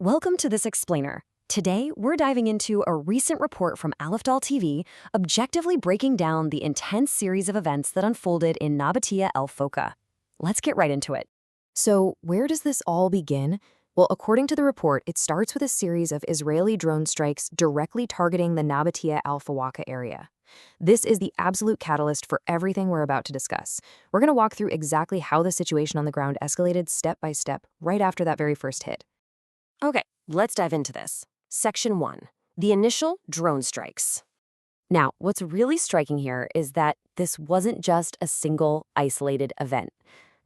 Welcome to this explainer. Today, we're diving into a recent report from Alifdal TV, objectively breaking down the intense series of events that unfolded in Nabatieh El Foka. Let's get right into it. So, where does this all begin? Well, according to the report, it starts with a series of Israeli drone strikes directly targeting the Nabatieh Al Fawaka area. This is the absolute catalyst for everything we're about to discuss. We're going to walk through exactly how the situation on the ground escalated step by step right after that very first hit. Okay, let's dive into this. Section 1. The initial drone strikes. Now, what's really striking here is that this wasn't just a single, isolated event.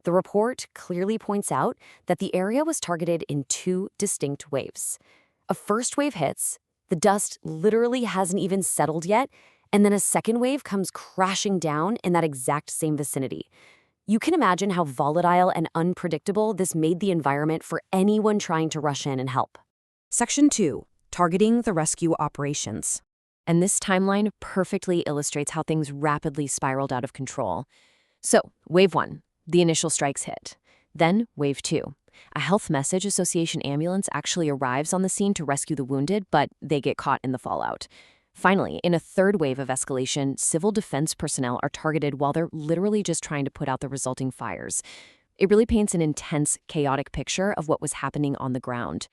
The report clearly points out that the area was targeted in two distinct waves. A first wave hits, the dust literally hasn't even settled yet, and then a second wave comes crashing down in that exact same vicinity. You can imagine how volatile and unpredictable this made the environment for anyone trying to rush in and help. Section 2. Targeting the rescue operations. And this timeline perfectly illustrates how things rapidly spiraled out of control. So, Wave 1, the initial strikes hit. Then, Wave 2. A Health Message Association ambulance actually arrives on the scene to rescue the wounded, but they get caught in the fallout. Finally, in a third wave of escalation, civil defense personnel are targeted while they're literally just trying to put out the resulting fires. It really paints an intense, chaotic picture of what was happening on the ground.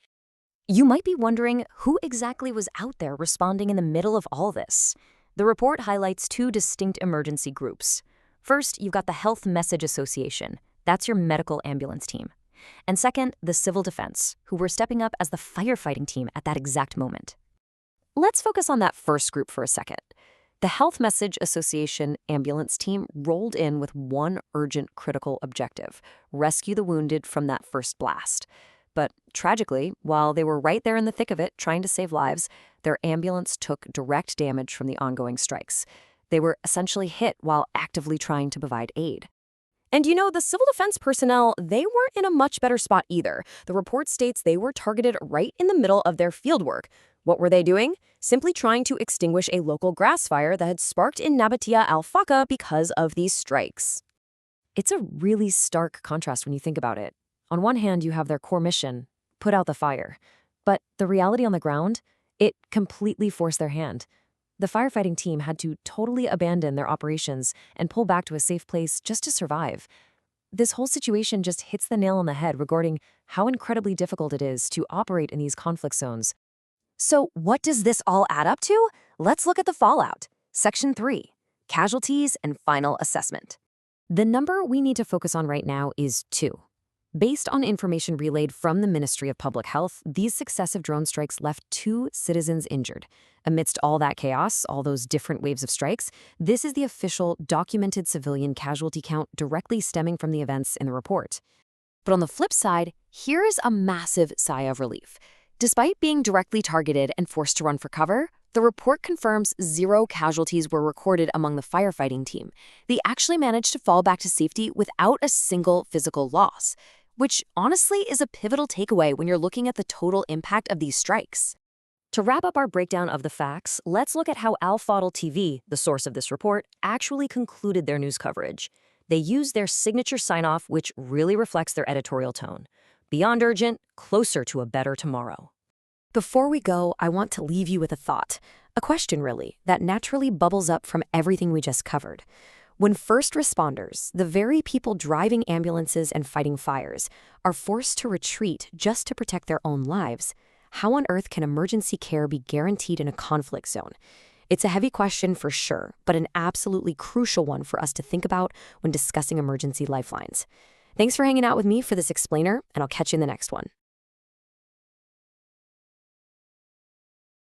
You might be wondering who exactly was out there responding in the middle of all this. The report highlights two distinct emergency groups. First, you've got the Health Message Association. That's your medical ambulance team. And second, the civil defense, who were stepping up as the firefighting team at that exact moment. Let's focus on that first group for a second. The Health Message Association ambulance team rolled in with one urgent critical objective: rescue the wounded from that first blast. But tragically, while they were right there in the thick of it trying to save lives, their ambulance took direct damage from the ongoing strikes. They were essentially hit while actively trying to provide aid. And the civil defense personnel, they weren't in a much better spot either. The report states they were targeted right in the middle of their fieldwork. What were they doing? Simply trying to extinguish a local grass fire that had sparked in Nabatieh Al Fawka because of these strikes. It's a really stark contrast when you think about it. On one hand, you have their core mission, put out the fire. But the reality on the ground, it completely forced their hand. The firefighting team had to totally abandon their operations and pull back to a safe place just to survive. This whole situation just hits the nail on the head regarding how incredibly difficult it is to operate in these conflict zones. So what does this all add up to? Let's look at the fallout. Section 3. Casualties and final assessment. The number we need to focus on right now is 2. Based on information relayed from the Ministry of Public Health, these successive drone strikes left 2 citizens injured. Amidst all that chaos, all those different waves of strikes, this is the official documented civilian casualty count directly stemming from the events in the report. But on the flip side, here is a massive sigh of relief. Despite being directly targeted and forced to run for cover, the report confirms 0 casualties were recorded among the firefighting team. They actually managed to fall back to safety without a single physical loss, which honestly is a pivotal takeaway when you're looking at the total impact of these strikes. To wrap up our breakdown of the facts, let's look at how Alifdal TV, the source of this report, actually concluded their news coverage. They used their signature sign-off, which really reflects their editorial tone. Beyond urgent, closer to a better tomorrow. Before we go, I want to leave you with a thought, a question really, that naturally bubbles up from everything we just covered. When first responders, the very people driving ambulances and fighting fires, are forced to retreat just to protect their own lives, how on earth can emergency care be guaranteed in a conflict zone? It's a heavy question for sure, but an absolutely crucial one for us to think about when discussing emergency lifelines. Thanks for hanging out with me for this explainer, and I'll catch you in the next one.